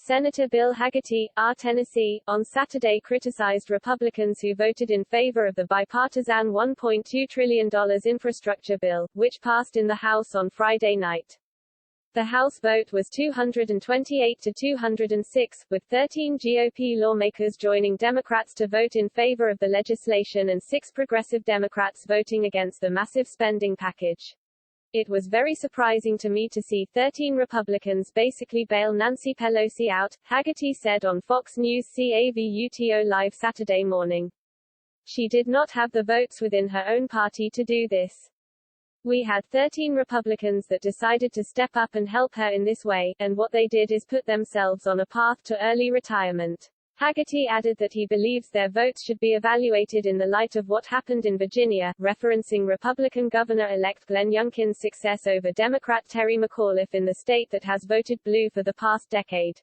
Senator Bill Hagerty, R. Tennessee, on Saturday criticized Republicans who voted in favor of the bipartisan $1.2 trillion infrastructure bill, which passed in the House on Friday night. The House vote was 228 to 206, with 13 GOP lawmakers joining Democrats to vote in favor of the legislation and 6 progressive Democrats voting against the massive spending package. It was very surprising to me to see 13 Republicans basically bail Nancy Pelosi out, Hagerty said on Fox News CAVUTO Live Saturday morning. She did not have the votes within her own party to do this. We had 13 Republicans that decided to step up and help her in this way, and what they did is put themselves on a path to early retirement. Hagerty added that he believes their votes should be evaluated in the light of what happened in Virginia, referencing Republican Governor-elect Glenn Youngkin's success over Democrat Terry McAuliffe in the state that has voted blue for the past decade.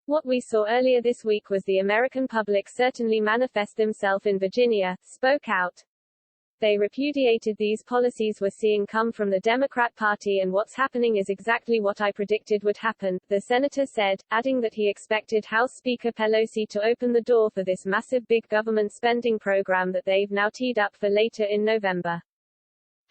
What we saw earlier this week was the American public certainly manifest themselves in Virginia, spoke out. They repudiated these policies we're seeing come from the Democrat Party, and what's happening is exactly what I predicted would happen, the senator said, adding that he expected House Speaker Pelosi to open the door for this massive big government spending program that they've now teed up for later in November.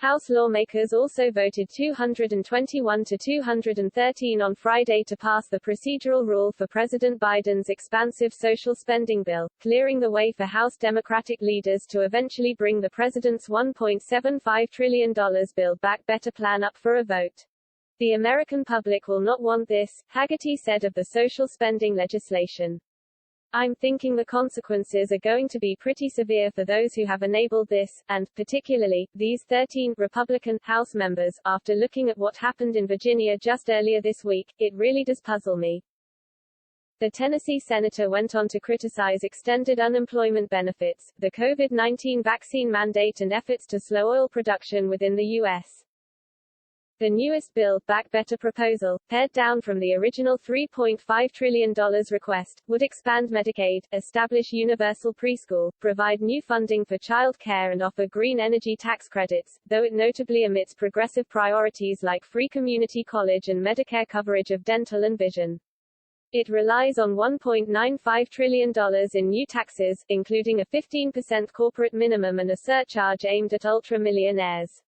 House lawmakers also voted 221 to 213 on Friday to pass the procedural rule for President Biden's expansive social spending bill, clearing the way for House Democratic leaders to eventually bring the president's $1.75 trillion Build Back Better plan up for a vote. The American public will not want this, Hagerty said of the social spending legislation. I'm thinking the consequences are going to be pretty severe for those who have enabled this, and, particularly, these 13 Republican House members. After looking at what happened in Virginia just earlier this week, it really does puzzle me. The Tennessee senator went on to criticize extended unemployment benefits, the COVID-19 vaccine mandate, and efforts to slow oil production within the U.S. The newest Build Back Better proposal, pared down from the original $3.5 trillion request, would expand Medicaid, establish universal preschool, provide new funding for child care, and offer green energy tax credits, though it notably omits progressive priorities like free community college and Medicare coverage of dental and vision. It relies on $1.95 trillion in new taxes, including a 15% corporate minimum and a surcharge aimed at ultra-millionaires.